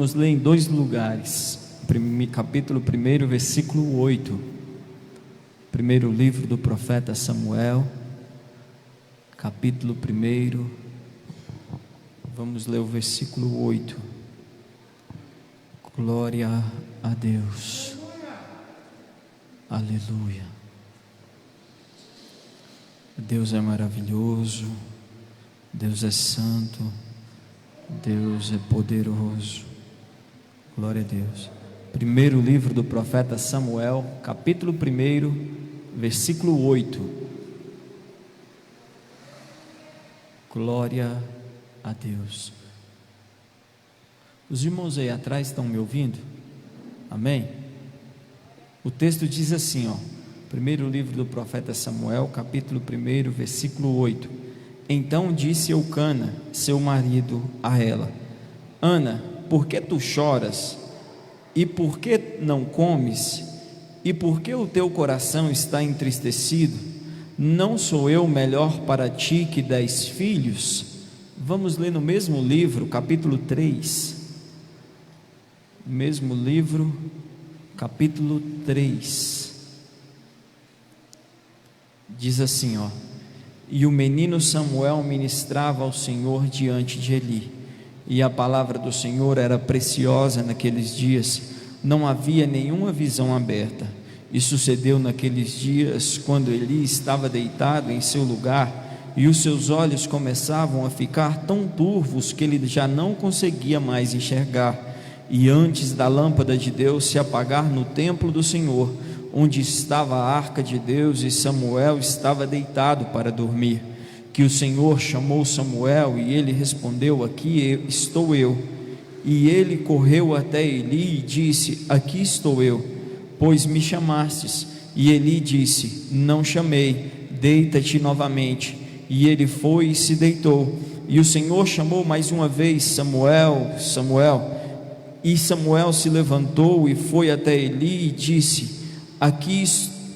vamos ler em dois lugares. Capítulo 1, versículo 8. Primeiro livro do profeta Samuel, capítulo 1. Vamos ler o versículo 8. Glória a Deus. Aleluia. Deus é maravilhoso, Deus é santo, Deus é poderoso. Glória a Deus. Primeiro livro do profeta Samuel, capítulo 1, versículo 8. Glória a Deus. Os irmãos aí atrás estão me ouvindo? Amém? O texto diz assim, ó. Primeiro livro do profeta Samuel, capítulo 1, versículo 8. Então disse Eucana, seu marido, a ela: Ana, por que tu choras? E por que não comes? E por que o teu coração está entristecido? Não sou eu melhor para ti que 10 filhos? Vamos ler no mesmo livro, capítulo 3. Mesmo livro, capítulo 3. Diz assim, ó: E o menino Samuel ministrava ao Senhor diante de Eli, e a palavra do Senhor era preciosa naqueles dias, não havia nenhuma visão aberta. E sucedeu naqueles dias, quando Eli estava deitado em seu lugar, e os seus olhos começavam a ficar tão turvos que ele já não conseguia mais enxergar, e antes da lâmpada de Deus se apagar no templo do Senhor, onde estava a arca de Deus, e Samuel estava deitado para dormir, que o Senhor chamou Samuel, e ele respondeu: Aqui estou eu. E ele correu até Eli e disse: Aqui estou eu, pois me chamastes. E Eli disse: Não chamei, deita-te novamente. E ele foi e se deitou. E o Senhor chamou mais uma vez: Samuel, Samuel. E Samuel se levantou e foi até Eli e disse: Aqui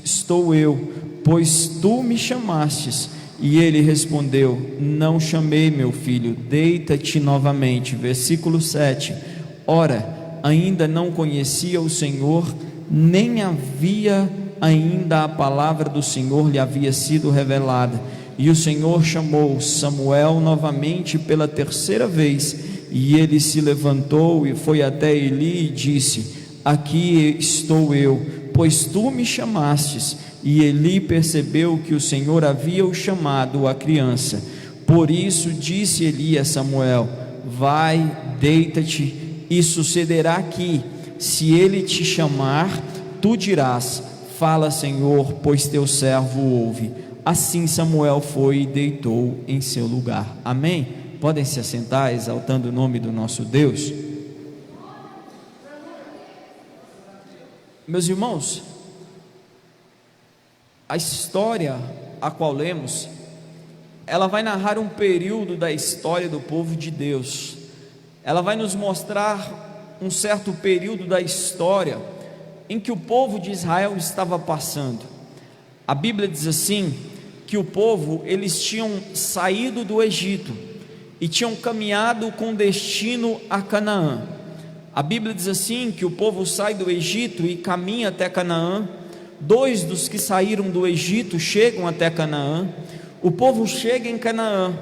estou eu, pois tu me chamastes. E ele respondeu: Não chamei, meu filho, deita-te novamente. Versículo 7. Ora, ainda não conhecia o Senhor, nem havia ainda a palavra do Senhor lhe havia sido revelada. E o Senhor chamou Samuel novamente pela terceira vez, e ele se levantou e foi até Eli e disse: Aqui estou eu, pois tu me chamastes. E Eli percebeu que o Senhor havia o chamado a criança. Por isso disse Eli a Samuel: Vai, deita-te, e sucederá que, se ele te chamar, tu dirás: Fala, Senhor, pois teu servo ouve. Assim Samuel foi e deitou em seu lugar. Amém? Podem se assentar, exaltando o nome do nosso Deus. Meus irmãos, a história a qual lemos, ela vai narrar um período da história do povo de Deus. Ela vai nos mostrar um certo período da história em que o povo de Israel estava passando. A Bíblia diz assim, que o povo, eles tinham saído do Egito e tinham caminhado com destino a Canaã. A Bíblia diz assim, que o povo sai do Egito e caminha até Canaã. 2 dos que saíram do Egito chegam até Canaã. O povo chega em Canaã.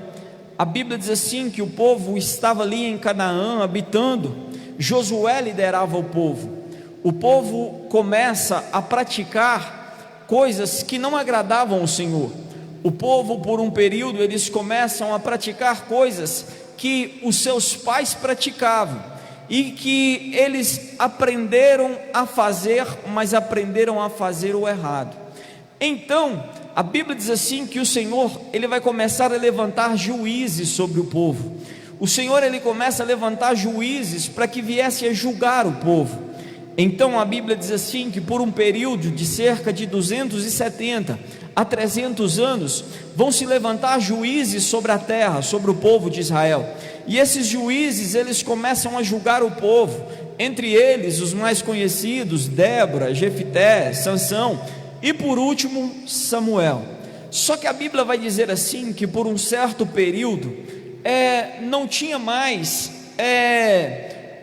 A Bíblia diz assim, que o povo estava ali em Canaã, habitando. Josué liderava o povo. O povo começa a praticar coisas que não agradavam ao Senhor. O povo, por um período, eles começam a praticar coisas que os seus pais praticavam, e que eles aprenderam a fazer, mas aprenderam a fazer o errado. Então, a Bíblia diz assim, que o Senhor, ele vai começar a levantar juízes sobre o povo. O Senhor, ele começa a levantar juízes para que viesse a julgar o povo. Então a Bíblia diz assim, que por um período de cerca de 270 a 300 anos, vão se levantar juízes sobre a terra, sobre o povo de Israel. E esses juízes, eles começam a julgar o povo. Entre eles, os mais conhecidos: Débora, Jefité, Sansão e por último, Samuel. Só que a Bíblia vai dizer assim, que por um certo período, não tinha mais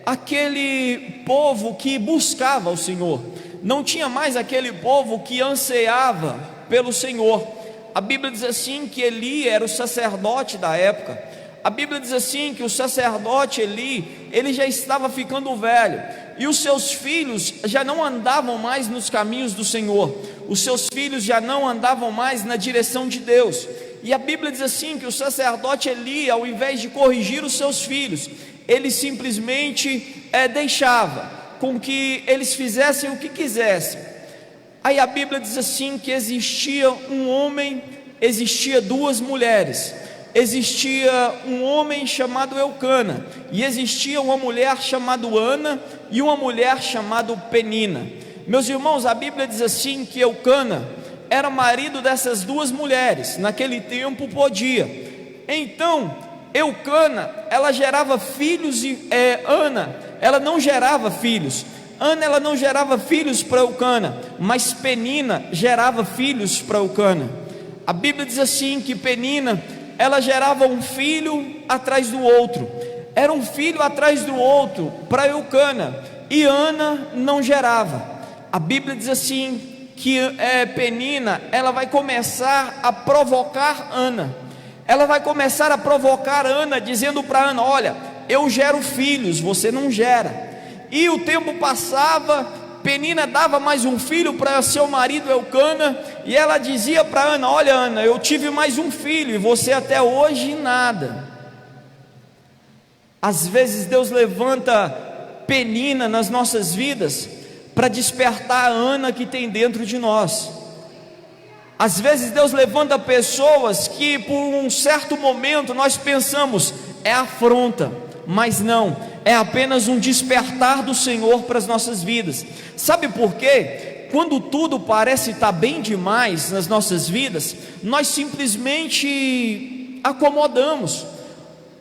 aquele povo que buscava o Senhor, não tinha mais aquele povo que ansiava pelo Senhor. A Bíblia diz assim que Eli era o sacerdote da época. A Bíblia diz assim que o sacerdote Eli, ele já estava ficando velho, e os seus filhos já não andavam mais nos caminhos do Senhor, os seus filhos já não andavam mais na direção de Deus. E a Bíblia diz assim que o sacerdote Eli, ao invés de corrigir os seus filhos, ele simplesmente deixava com que eles fizessem o que quisessem. Aí a Bíblia diz assim que existia um homem, existia duas mulheres, existia um homem chamado Eucana, e existia uma mulher chamada Ana, e uma mulher chamada Penina. Meus irmãos, a Bíblia diz assim que Eucana era marido dessas duas mulheres, naquele tempo podia. Então Eucana, ela gerava filhos, e Ana, ela não gerava filhos. Ana, ela não gerava filhos para Eucana, mas Penina gerava filhos para Eucana. A Bíblia diz assim que Penina, ela gerava um filho atrás do outro, era um filho atrás do outro para Eucana, e Ana não gerava. A Bíblia diz assim que Penina, ela vai começar a provocar Ana, ela vai começar a provocar Ana, dizendo para Ana: olha, eu gero filhos, você não gera. E o tempo passava, Penina dava mais um filho para seu marido Eucana, e ela dizia para Ana: olha Ana, eu tive mais um filho, e você até hoje nada. Às vezes Deus levanta Penina nas nossas vidas, para despertar a Ana que tem dentro de nós. Às vezes Deus levanta pessoas que por um certo momento nós pensamos, é afronta, mas não, é apenas um despertar do Senhor para as nossas vidas. Sabe por quê? Quando tudo parece estar bem demais nas nossas vidas, nós simplesmente acomodamos.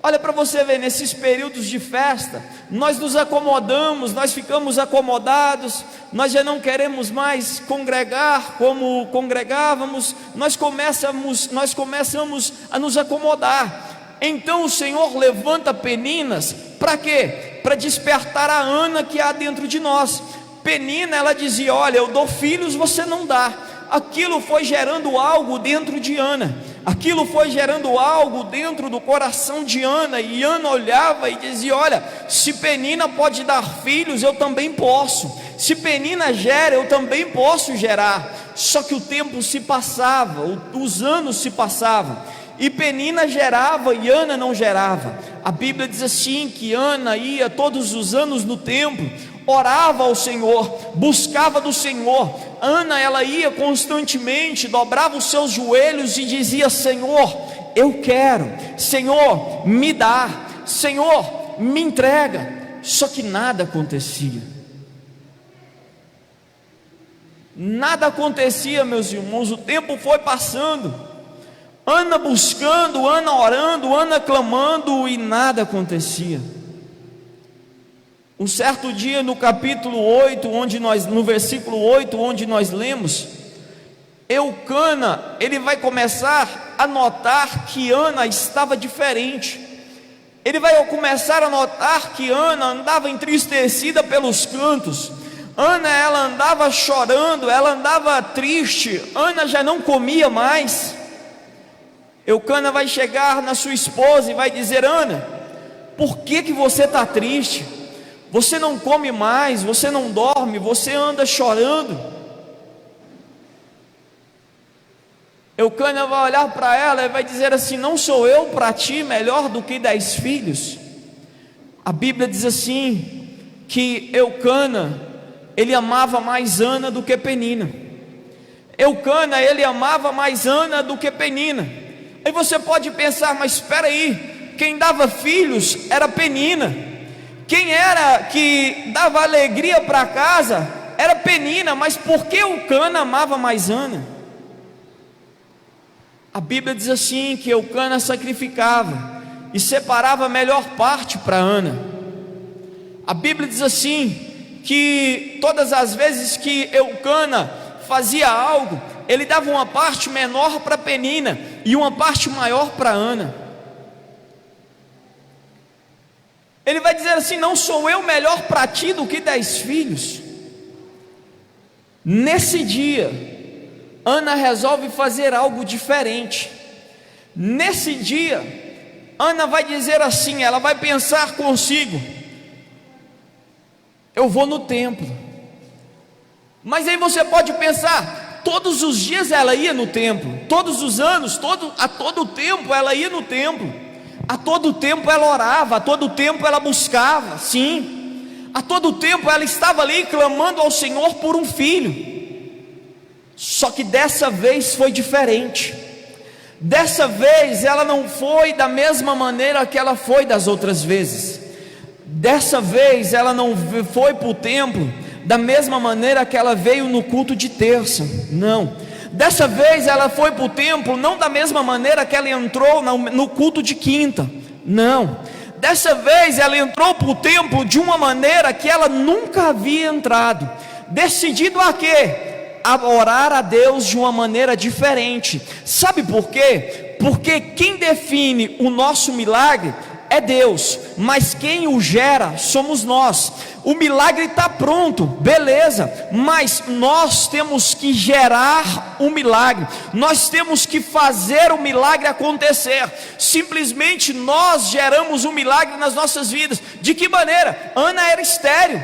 Olha para você ver, nesses períodos de festa, nós nos acomodamos, nós ficamos acomodados, nós já não queremos mais congregar como congregávamos, nós começamos a nos acomodar. Então o Senhor levanta Peninas, para quê? Para despertar a Ana que há dentro de nós. Penina, ela dizia: olha, eu dou filhos, você não dá. Aquilo foi gerando algo dentro de Ana, aquilo foi gerando algo dentro do coração de Ana, e Ana olhava e dizia: olha, se Penina pode dar filhos, eu também posso. Se Penina gera, eu também posso gerar. Só que o tempo se passava, os anos se passavam, e Penina gerava e Ana não gerava. A Bíblia diz assim que Ana ia todos os anos no templo, orava ao Senhor, buscava do Senhor. Ana, ela ia constantemente, dobrava os seus joelhos e dizia: Senhor, eu quero, Senhor, me dá, Senhor, me entrega. Só que nada acontecia, nada acontecia, meus irmãos. O tempo foi passando, Ana buscando, Ana orando, Ana clamando, e nada acontecia. Um certo dia, no capítulo 8, no versículo 8, onde nós lemos, Eucana, ele vai começar a notar que Ana estava diferente. Ele vai começar a notar que Ana andava entristecida pelos cantos. Ana, ela andava chorando, ela andava triste. Ana já não comia mais. Eucana vai chegar na sua esposa e vai dizer: Ana, por que você está triste? Você não come mais, você não dorme, você anda chorando. Eucana vai olhar para ela e vai dizer assim: não sou eu para ti melhor do que 10 filhos? A Bíblia diz assim que Eucana, ele amava mais Ana do que Penina. Eucana, ele amava mais Ana do que Penina. Aí você pode pensar: mas espera aí, quem dava filhos era Penina. Quem era que dava alegria para casa era Penina, mas por que Eucana amava mais Ana? A Bíblia diz assim que Eucana sacrificava e separava a melhor parte para Ana. A Bíblia diz assim que todas as vezes que Eucana fazia algo, ele dava uma parte menor para Penina e uma parte maior para Ana. Ele vai dizer assim: não sou eu melhor para ti do que 10 filhos? Nesse dia, Ana resolve fazer algo diferente. Nesse dia, Ana vai dizer assim, ela vai pensar consigo: eu vou no templo. Mas aí você pode pensar, todos os dias ela ia no templo, todos os anos, a todo tempo ela ia no templo, a todo tempo ela orava, a todo tempo ela buscava, sim, a todo tempo ela estava ali clamando ao Senhor por um filho. Só que dessa vez foi diferente. Dessa vez ela não foi da mesma maneira que ela foi das outras vezes. Dessa vez ela não foi para o templo da mesma maneira que ela veio no culto de terça. Não. Dessa vez ela foi para o templo não da mesma maneira que ela entrou no culto de quinta. Não. Dessa vez ela entrou para o templo de uma maneira que ela nunca havia entrado. Decidido a quê? A orar a Deus de uma maneira diferente. Sabe por quê? Porque quem define o nosso milagre é Deus, mas quem o gera somos nós. O milagre está pronto, beleza, mas nós temos que gerar o milagre, nós temos que fazer o milagre acontecer. Simplesmente nós geramos o milagre nas nossas vidas. De que maneira? Ana era estéril,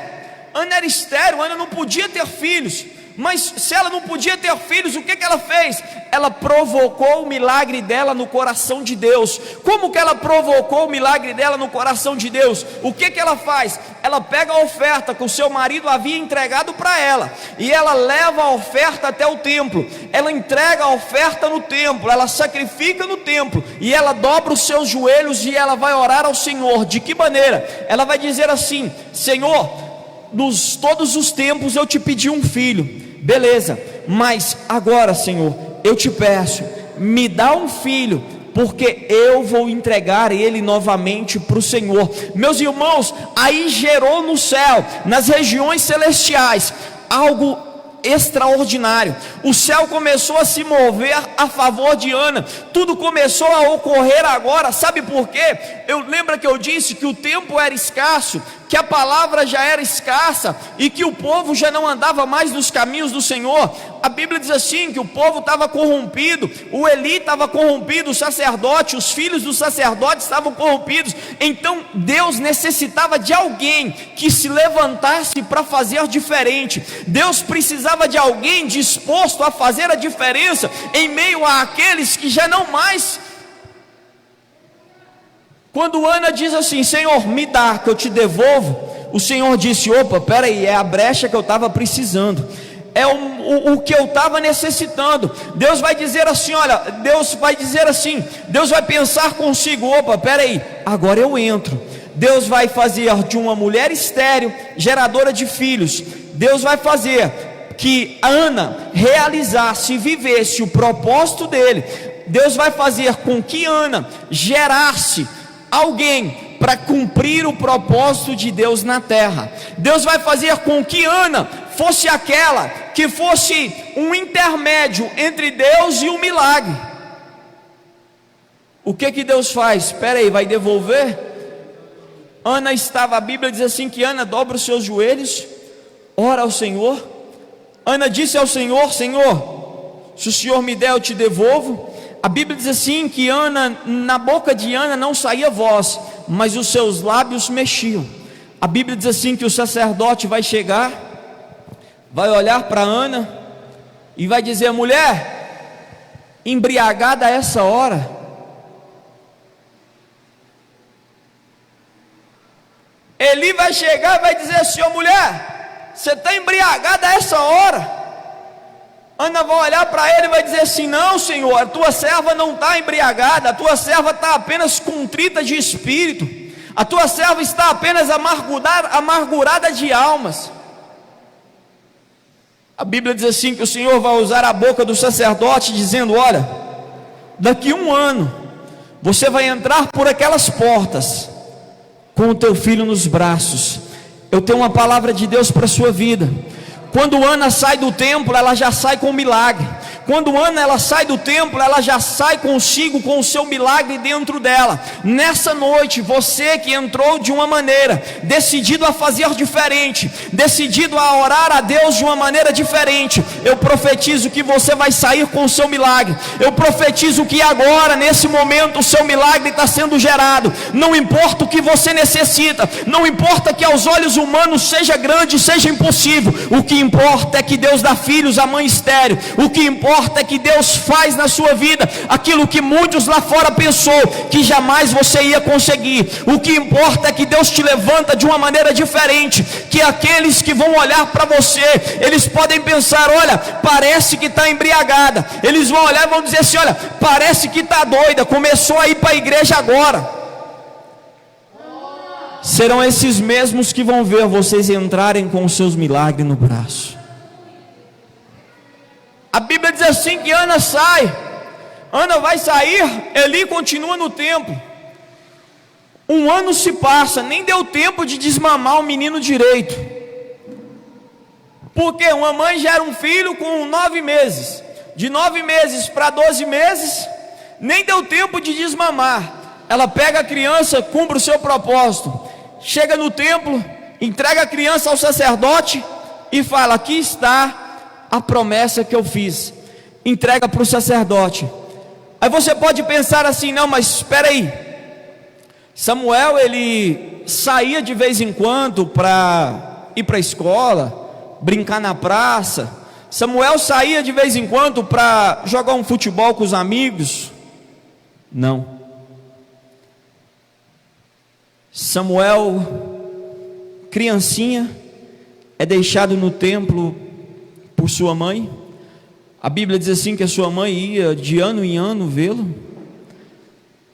Ana não podia ter filhos. Mas se ela não podia ter filhos, o que ela fez? Ela provocou o milagre dela no coração de Deus. Como que ela provocou o milagre dela no coração de Deus? O que ela faz? Ela pega a oferta que o seu marido havia entregado para ela, e ela leva a oferta até o templo. Ela entrega a oferta no templo, ela sacrifica no templo, e ela dobra os seus joelhos e ela vai orar ao Senhor. De que maneira? Ela vai dizer assim: Senhor, nos todos os tempos eu te pedi um filho, beleza, mas agora, Senhor, eu te peço, me dá um filho, porque eu vou entregar ele novamente para o Senhor. Meus irmãos, aí gerou no céu, nas regiões celestiais, algo extraordinário. O céu começou a se mover a favor de Ana. Tudo começou a ocorrer agora. Sabe por quê? Lembra que eu disse que o tempo era escasso, que a palavra já era escassa e que o povo já não andava mais nos caminhos do Senhor. A Bíblia diz assim, que o povo estava corrompido, o Eli estava corrompido, o sacerdote, os filhos do sacerdote estavam corrompidos. Então Deus necessitava de alguém que se levantasse para fazer diferente. Deus precisava de alguém disposto a fazer a diferença em meio àqueles que já não mais. Quando Ana diz assim: Senhor, me dá que eu te devolvo, o Senhor disse: opa, peraí, é a brecha que eu estava precisando, é o que eu estava necessitando. Deus vai dizer assim, olha, Deus vai pensar consigo: opa, peraí, agora eu entro. Deus vai fazer de uma mulher estéril, geradora de filhos, Deus vai fazer que Ana realizasse e vivesse o propósito dele. Deus vai fazer com que Ana gerasse alguém para cumprir o propósito de Deus na terra. Deus vai fazer com que Ana fosse aquela que fosse um intermédio entre Deus e o milagre. O que Deus faz? Espera aí, vai devolver? Ana estava, a Bíblia diz assim, que Ana dobra os seus joelhos, ora ao Senhor. Ana disse ao Senhor: Senhor, se o Senhor me der, eu te devolvo. A Bíblia diz assim que Ana, na boca de Ana não saía voz, mas os seus lábios mexiam. A Bíblia diz assim que o sacerdote vai chegar, vai olhar para Ana e vai dizer: mulher, embriagada a essa hora. Eli vai chegar e vai dizer assim: ó mulher, você está embriagada a essa hora? Ana vai olhar para ele e vai dizer assim: não, Senhor, a tua serva não está embriagada, a tua serva está apenas contrita de espírito, a tua serva está apenas amargurada de almas. A Bíblia diz assim que o Senhor vai usar a boca do sacerdote dizendo: olha, daqui a 1 ano você vai entrar por aquelas portas com o teu filho nos braços. Eu tenho uma palavra de Deus para a sua vida. Quando Ana sai do templo, ela já sai com milagre. Quando Ana ela sai do templo, ela já sai consigo com o seu milagre dentro dela. Nessa noite, você que entrou de uma maneira, decidido a fazer diferente, decidido a orar a Deus de uma maneira diferente, eu profetizo que você vai sair com o seu milagre. Eu profetizo que agora, nesse momento, o seu milagre está sendo gerado. Não importa o que você necessita, não importa que aos olhos humanos seja grande, seja impossível. O que importa é que Deus dá filhos à mãe estéril. O que importa é que Deus faz na sua vida aquilo que muitos lá fora pensou que jamais você ia conseguir. O que importa é que Deus te levanta de uma maneira diferente, que aqueles que vão olhar para você, eles podem pensar: olha, parece que está embriagada. Eles vão olhar e vão dizer assim: olha, parece que está doida, começou a ir para a igreja agora. Serão esses mesmos que vão ver vocês entrarem com os seus milagres no braço. A Bíblia diz assim que Ana sai, Ana vai sair, Eli continua no templo. Um ano se passa, nem deu tempo de desmamar o menino direito. Porque uma mãe gera um filho com 9 meses, de 9 meses para 12 meses, nem deu tempo de desmamar. Ela pega a criança, cumpre o seu propósito, chega no templo, entrega a criança ao sacerdote e fala: aqui está a promessa que eu fiz. Entrega para o sacerdote. Aí você pode pensar assim: não, mas espera aí, Samuel ele saía de vez em quando para ir para a escola, brincar na praça. Samuel saía de vez em quando para jogar um futebol com os amigos. Não. Samuel, criancinha, é deixado no templo por sua mãe. A Bíblia diz assim que a sua mãe ia de ano em ano vê-lo.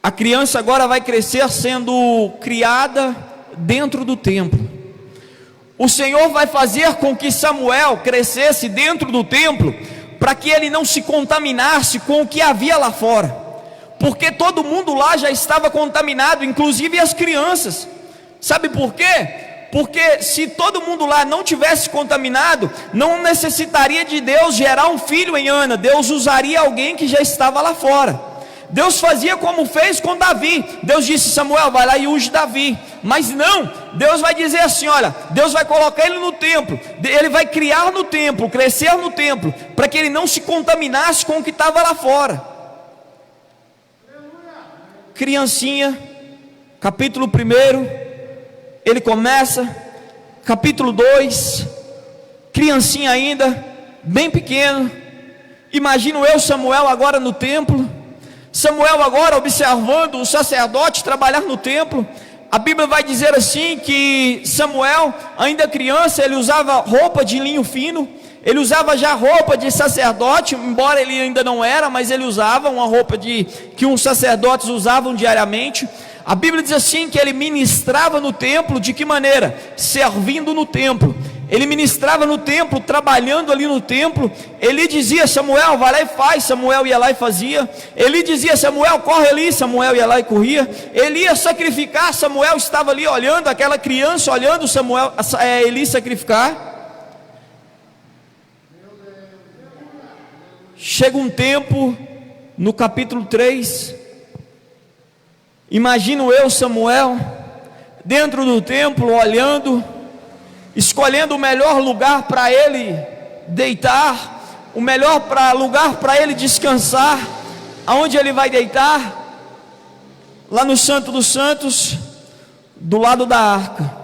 A criança agora vai crescer sendo criada dentro do templo. O Senhor vai fazer com que Samuel crescesse dentro do templo, para que ele não se contaminasse com o que havia lá fora, porque todo mundo lá já estava contaminado, inclusive as crianças. Sabe por quê? Porque se todo mundo lá não tivesse contaminado, não necessitaria de Deus gerar um filho em Ana. Deus usaria alguém que já estava lá fora. Deus fazia como fez com Davi. Deus disse: Samuel, vai lá e unge Davi. Mas não, Deus vai dizer assim: olha, Deus vai colocar ele no templo, ele vai criar no templo, crescer no templo, para que ele não se contaminasse com o que estava lá fora. Criancinha, capítulo 1, ele começa, capítulo 2, criancinha ainda, bem pequeno. Imagino eu, Samuel agora no templo, Samuel agora observando o sacerdote trabalhar no templo. A Bíblia vai dizer assim que Samuel, ainda criança, ele usava roupa de linho fino. Ele usava já roupa de sacerdote, embora ele ainda não era, mas ele usava uma roupa que uns sacerdotes usavam diariamente. A Bíblia diz assim que ele ministrava no templo. De que maneira? Servindo no templo. Ele ministrava no templo, trabalhando ali no templo. Ele dizia: Samuel, vai lá e faz. Samuel ia lá e fazia. Ele dizia: Samuel, corre ali. Samuel ia lá e corria. Ele ia sacrificar. Samuel estava ali olhando, aquela criança olhando Eli sacrificar. Chega um tempo, no capítulo 3, imagino eu, Samuel, dentro do templo, olhando, escolhendo o melhor lugar para ele deitar, o melhor lugar para ele descansar. Aonde ele vai deitar? Lá no Santo dos Santos, do lado da arca.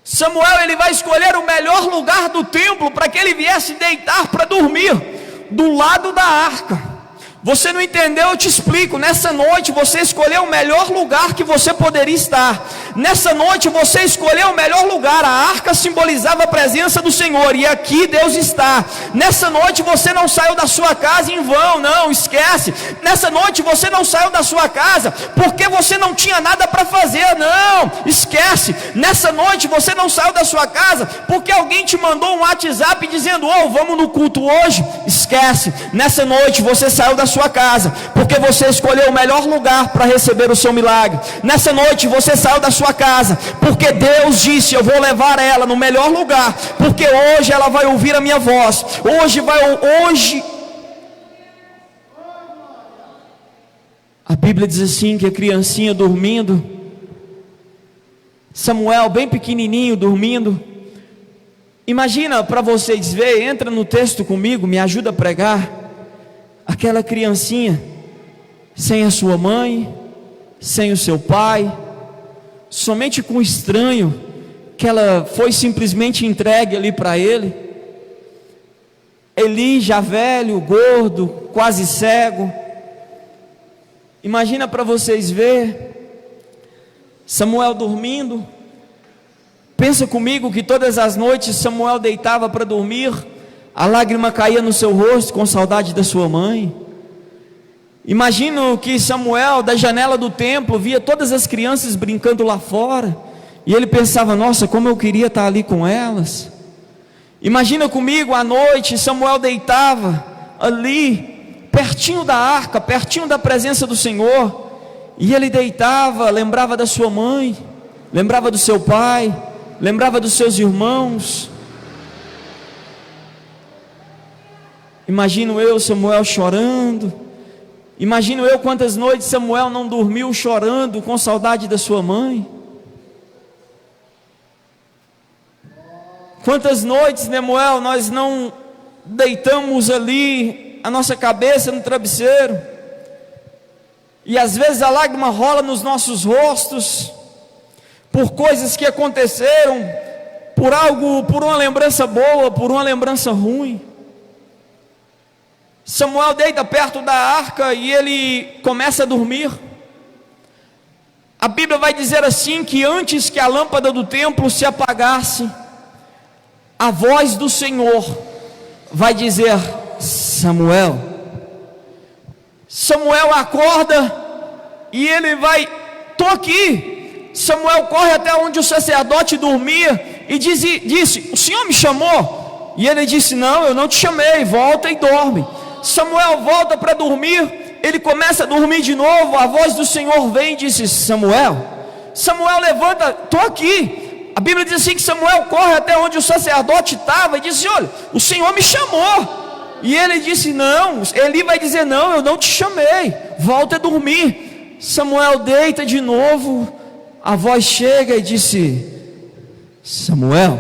Samuel, ele vai escolher o melhor lugar do templo para que ele viesse deitar para dormir, do lado da arca. Você não entendeu? Eu te explico. Nessa noite você escolheu o melhor lugar que você poderia estar. Nessa noite você escolheu o melhor lugar. A arca simbolizava a presença do Senhor, e aqui Deus está. Nessa noite você não saiu da sua casa em vão, não, esquece. Nessa noite você não saiu da sua casa porque você não tinha nada para fazer, não, esquece. Nessa noite você não saiu da sua casa porque alguém te mandou um WhatsApp dizendo: oh, vamos no culto hoje, esquece. Nessa noite você saiu da sua casa porque você escolheu o melhor lugar para receber o seu milagre. Nessa noite você saiu da sua casa porque Deus disse: eu vou levar ela no melhor lugar, porque hoje ela vai ouvir a minha voz. Hoje A Bíblia diz assim, que a criancinha dormindo, Samuel bem pequenininho dormindo. Imagina para vocês verem, entra no texto comigo, me ajuda a pregar. Aquela criancinha, sem a sua mãe, sem o seu pai, somente com o estranho, que ela foi simplesmente entregue ali para ele. Eli já velho, gordo, quase cego. Imagina para vocês ver, Samuel dormindo. Pensa comigo que todas as noites Samuel deitava para dormir, a lágrima caía no seu rosto com saudade da sua mãe. Imagino que Samuel, da janela do templo, via todas as crianças brincando lá fora, e ele pensava, nossa, como eu queria estar ali com elas. Imagina comigo, à noite, Samuel deitava ali, pertinho da arca, pertinho da presença do Senhor, e ele deitava, lembrava da sua mãe, lembrava do seu pai, lembrava dos seus irmãos. Imagino eu, Samuel chorando. Imagino eu quantas noites Samuel não dormiu chorando com saudade da sua mãe. Quantas noites, Nemuel, nós não deitamos ali a nossa cabeça no travesseiro, e às vezes a lágrima rola nos nossos rostos, por coisas que aconteceram, por algo, por uma lembrança boa, por uma lembrança ruim. Samuel deita perto da arca e ele começa a dormir. A Bíblia vai dizer assim, que antes que a lâmpada do templo se apagasse, a voz do Senhor vai dizer: Samuel. Samuel acorda e ele vai: estou aqui. Samuel corre até onde o sacerdote dormia e disse: o Senhor me chamou? E ele disse: não, eu não te chamei, volta e dorme. Samuel volta para dormir, ele começa a dormir de novo, a voz do Senhor vem e disse: Samuel. Samuel levanta: estou aqui. A Bíblia diz assim que Samuel corre até onde o sacerdote estava e disse: olha, o Senhor me chamou. E ele disse: não. Eli vai dizer: não, eu não te chamei, volta a dormir. Samuel deita de novo, a voz chega e disse: Samuel.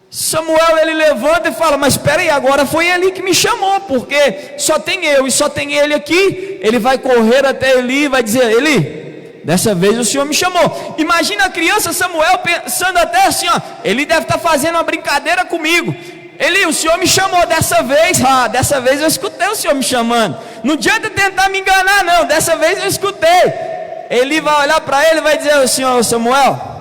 Samuel, ele levanta e fala: mas espera aí, agora foi Eli que me chamou, porque só tem eu e só tem ele aqui. Ele vai correr até Eli e vai dizer: Eli, dessa vez o Senhor me chamou. Imagina a criança Samuel pensando até assim, ó, ele deve estar fazendo uma brincadeira comigo. Eli, o Senhor me chamou dessa vez. Dessa vez eu escutei o Senhor me chamando. Não adianta tentar me enganar não, dessa vez eu escutei. Eli vai olhar para ele e vai dizer: o Senhor, Samuel.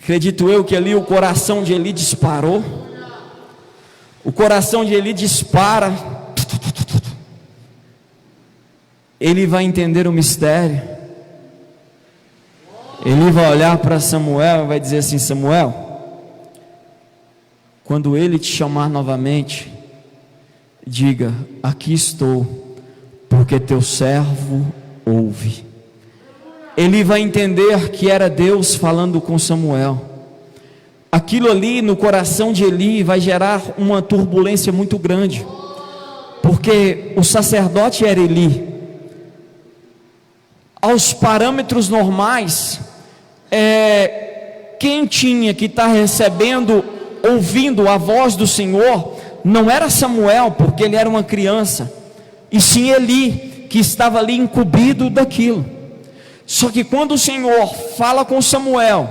Acredito eu que ali o coração de Eli disparou. O coração de Eli dispara. Ele vai entender o mistério. Ele vai olhar para Samuel e vai dizer assim: Samuel, quando ele te chamar novamente, diga: aqui estou, porque teu servo ouve. Ele vai entender que era Deus falando com Samuel. Aquilo ali no coração de Eli vai gerar uma turbulência muito grande, porque o sacerdote era Eli. Aos parâmetros normais, quem tinha que estar recebendo, ouvindo a voz do Senhor, não era Samuel, porque ele era uma criança, e sim Eli, que estava ali incumbido daquilo. Só que quando o Senhor fala com Samuel,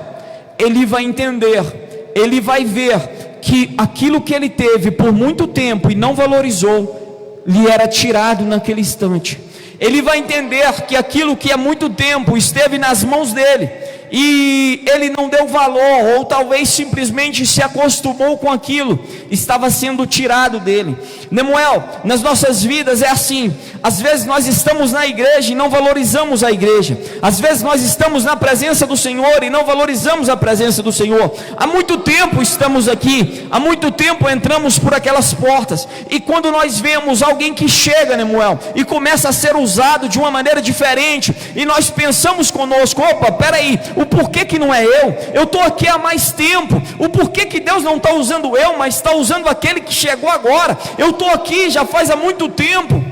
ele vai entender, ele vai ver que aquilo que ele teve por muito tempo e não valorizou, lhe era tirado naquele instante. Ele vai entender que aquilo que há muito tempo esteve nas mãos dele, e ele não deu valor, ou talvez simplesmente se acostumou com aquilo, estava sendo tirado dele. Nemuel, nas nossas vidas é assim. Às vezes nós estamos na igreja e não valorizamos a igreja. Às vezes nós estamos na presença do Senhor e não valorizamos a presença do Senhor. Há muito tempo estamos aqui, há muito tempo entramos por aquelas portas, e quando nós vemos alguém que chega, Nemuel, e começa a ser usado de uma maneira diferente, e nós pensamos conosco: opa, peraí, o porquê que não é eu estou aqui há mais tempo, o porquê que Deus não está usando eu, mas está usando aquele que chegou agora, eu estou aqui já faz há muito tempo.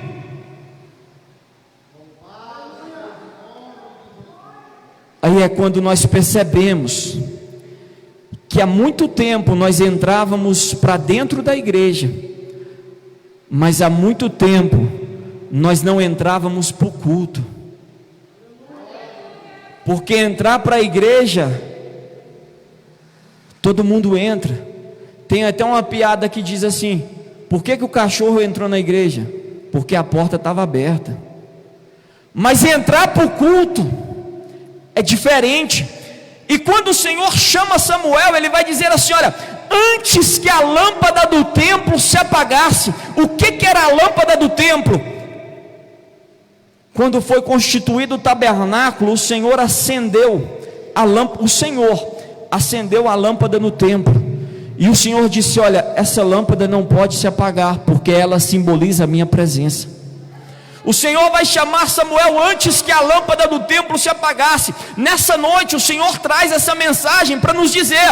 Aí é quando nós percebemos que há muito tempo nós entrávamos para dentro da igreja, mas há muito tempo nós não entrávamos para o culto. Porque entrar para a igreja, todo mundo entra. Tem até uma piada que diz assim: por que o cachorro entrou na igreja? Porque a porta estava aberta. Mas entrar para o culto é diferente. E quando o Senhor chama Samuel, ele vai dizer assim: olha, antes que a lâmpada do templo se apagasse. O que era a lâmpada do templo? Quando foi constituído o tabernáculo, o Senhor acendeu a lâmpada. O Senhor acendeu a lâmpada no templo. E o Senhor disse: olha, essa lâmpada não pode se apagar, porque ela simboliza a minha presença. O Senhor vai chamar Samuel antes que a lâmpada do templo se apagasse. Nessa noite o Senhor traz essa mensagem para nos dizer: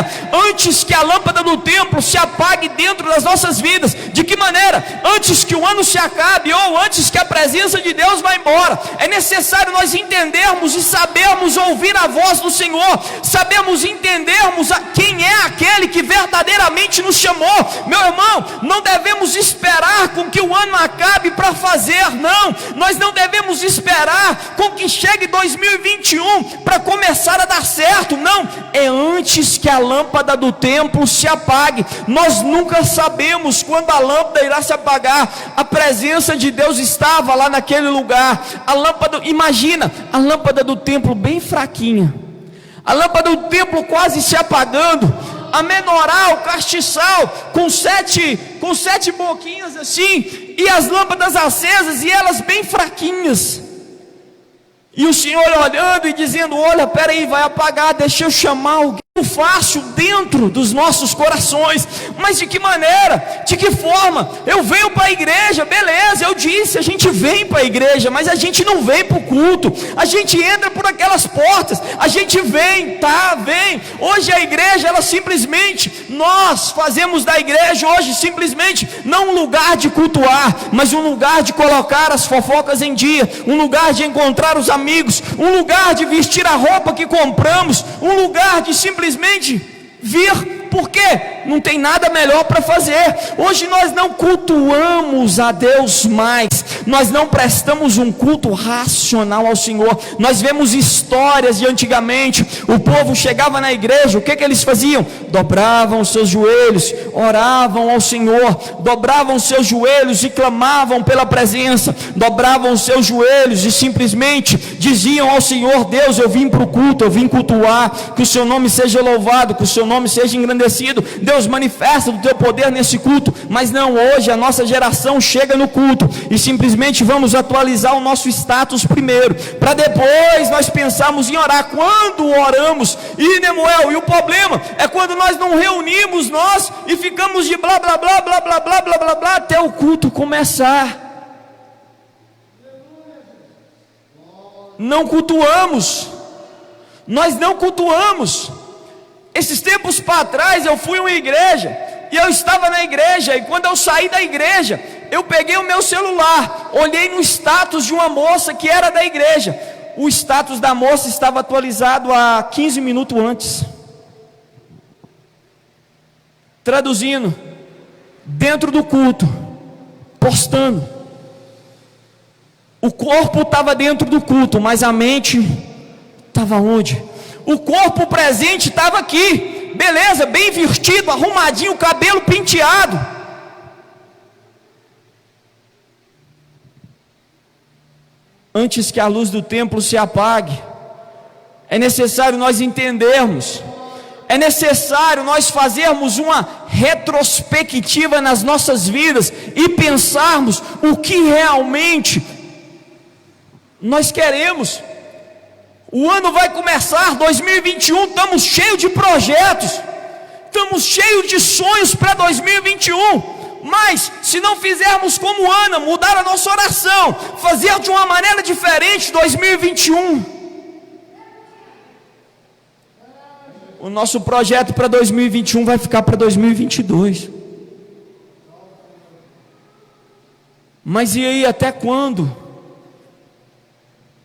antes que a lâmpada do templo se apague dentro das nossas vidas. De que maneira? Antes que o ano se acabe, ou antes que a presença de Deus vá embora, é necessário nós entendermos e sabermos ouvir a voz do Senhor, sabemos entendermos quem é aquele que verdadeiramente nos chamou. Meu irmão, não devemos esperar com que o ano acabe para fazer, não. Nós não devemos esperar com que chegue 2021 para começar a dar certo, não. É antes que a lâmpada do templo se apague. Nós nunca sabemos quando a lâmpada irá se apagar. A presença de Deus estava lá naquele lugar. A lâmpada, imagina, a lâmpada do templo bem fraquinha, a lâmpada do templo quase se apagando, a menorá, o castiçal com sete boquinhas assim, e as lâmpadas acesas, e elas bem fraquinhas, e o Senhor olhando e dizendo: olha, peraí, vai apagar, deixa eu chamar alguém. Fácil dentro dos nossos corações. Mas de que maneira? De que forma? Eu venho para a igreja, beleza, eu disse, a gente vem para a igreja, mas a gente não vem para o culto. A gente entra por aquelas portas, a gente vem, vem. Hoje a igreja, ela simplesmente, nós fazemos da igreja hoje simplesmente não um lugar de cultuar, mas um lugar de colocar as fofocas em dia, um lugar de encontrar os amigos, um lugar de vestir a roupa que compramos, um lugar de simplesmente vir, porque não tem nada melhor para fazer. Hoje nós não cultuamos a Deus mais, nós não prestamos um culto racional ao Senhor. Nós vemos histórias de antigamente, o povo chegava na igreja, o que eles faziam? Dobravam os seus joelhos, oravam ao Senhor, dobravam os seus joelhos e clamavam pela presença, dobravam os seus joelhos e simplesmente diziam ao Senhor: Deus, eu vim para o culto, eu vim cultuar, que o seu nome seja louvado, que o seu nome seja engrandecido. Deus, manifesta do teu poder nesse culto. Mas não, hoje a nossa geração chega no culto e simplesmente vamos atualizar o nosso status primeiro, para depois nós pensarmos em orar. Quando oramos, Nemuel, e o problema é quando nós não reunimos nós e ficamos de blá blá blá blá blá blá blá blá blá até o culto começar. Não cultuamos, nós não cultuamos. Esses tempos para trás eu fui a uma igreja, e eu estava na igreja, e quando eu saí da igreja, eu peguei o meu celular, olhei no status de uma moça que era da igreja. O status da moça estava atualizado há 15 minutos antes. Traduzindo, dentro do culto, postando. O corpo estava dentro do culto, mas a mente estava onde? O corpo presente estava aqui, beleza, bem vestido, arrumadinho, o cabelo penteado. Antes que a luz do templo se apague, é necessário nós entendermos, é necessário nós fazermos uma retrospectiva nas nossas vidas e pensarmos o que realmente nós queremos. O ano vai começar, 2021, estamos cheios de projetos, estamos cheios de sonhos para 2021, mas se não fizermos como Ana, mudar a nossa oração, fazer de uma maneira diferente, 2021 o nosso projeto para 2021 vai ficar para 2022. Mas e aí, até quando?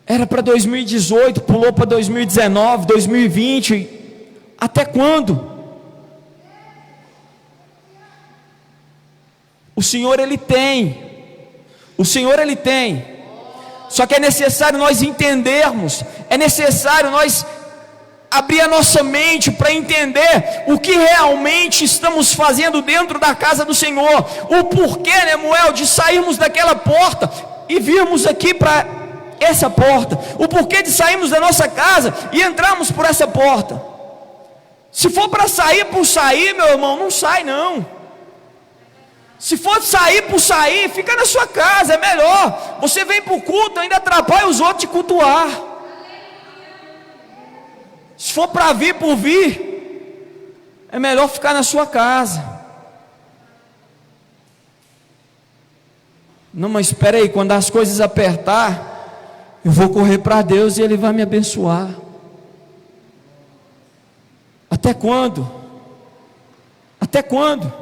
Era para 2018, pulou para 2019, 2020, até quando? O Senhor Ele tem, só que é necessário nós entendermos, é necessário nós abrir a nossa mente para entender o que realmente estamos fazendo dentro da casa do Senhor, o porquê, Nemuel, de sairmos daquela porta e virmos aqui para essa porta, o porquê de sairmos da nossa casa e entrarmos por essa porta. Se for para sair por sair, meu irmão, não sai não. Se for sair por sair, fica na sua casa, é melhor. Você vem para o culto, ainda atrapalha os outros de cultuar. Se for para vir por vir, é melhor ficar na sua casa. Não, mas espera aí, quando as coisas apertar, eu vou correr para Deus e Ele vai me abençoar. Até quando? Até quando?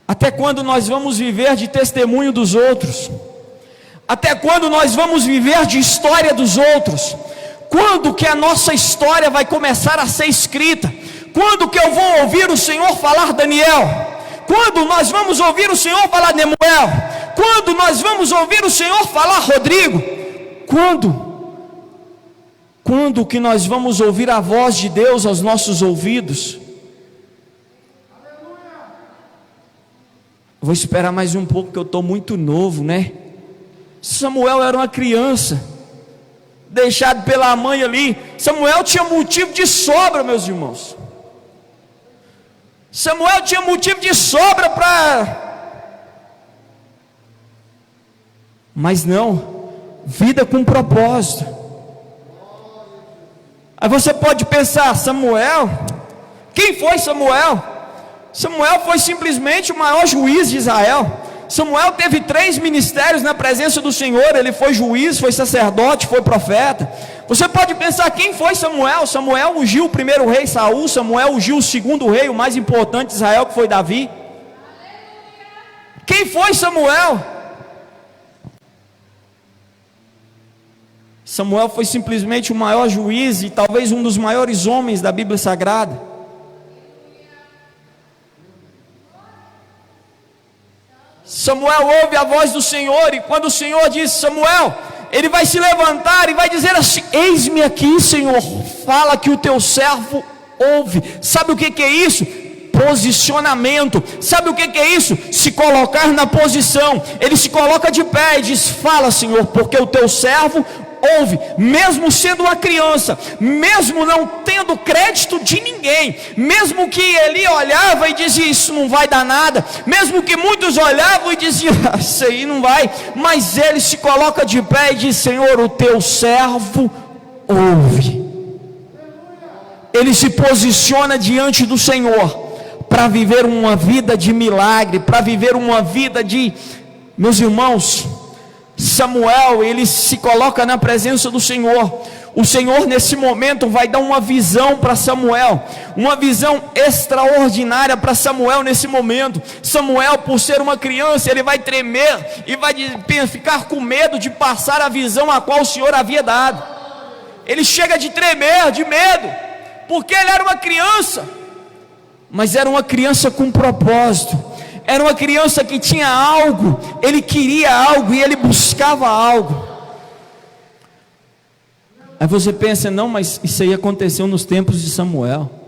Até quando nós vamos viver de testemunho dos outros? Até quando nós vamos viver de história dos outros? Quando que a nossa história vai começar a ser escrita? Quando que eu vou ouvir o Senhor falar Daniel? Quando nós vamos ouvir o Senhor falar Nemuel? Quando nós vamos ouvir o Senhor falar Rodrigo? Quando que nós vamos ouvir a voz de Deus aos nossos ouvidos? Vou esperar mais um pouco, que eu estou muito novo, né? Samuel era uma criança, deixado pela mãe ali. Samuel tinha motivo de sobra, meus irmãos. Samuel tinha motivo de sobra mas não, vida com propósito. Aí você pode pensar, Samuel, quem foi Samuel? Samuel foi simplesmente o maior juiz de Israel. Samuel teve 3 ministérios na presença do Senhor. Ele foi juiz, foi sacerdote, foi profeta. Você pode pensar, quem foi Samuel? Samuel ungiu o primeiro rei Saul. Samuel ungiu o segundo rei, o mais importante de Israel, que foi Davi. Quem foi Samuel? Samuel foi simplesmente o maior juiz e talvez um dos maiores homens da Bíblia Sagrada. Samuel ouve a voz do Senhor, e quando o Senhor diz Samuel, ele vai se levantar e vai dizer assim: eis-me aqui, Senhor, fala que o teu servo ouve. Sabe o que é isso? Posicionamento. Sabe o que é isso? Se colocar na posição. Ele se coloca de pé e diz: fala, Senhor, porque o teu servo ouve, mesmo sendo uma criança, mesmo não tendo crédito de ninguém, mesmo que ele olhava e dizia: isso não vai dar nada, mesmo que muitos olhavam e diziam: isso aí não vai, mas ele se coloca de pé e diz: Senhor, o teu servo ouve. Ele se posiciona diante do Senhor para viver uma vida de milagre, para viver uma vida de, meus irmãos, Samuel, ele se coloca na presença do Senhor. O Senhor nesse momento vai dar uma visão para Samuel, uma visão extraordinária para Samuel nesse momento. Samuel, por ser uma criança, ele vai tremer e vai ficar com medo de passar a visão a qual o Senhor havia dado. Ele chega de tremer, de medo, porque ele era uma criança, mas era uma criança com propósito. Era uma criança que tinha algo, ele queria algo e ele buscava algo. Aí você pensa: não, mas isso aí aconteceu nos tempos de Samuel.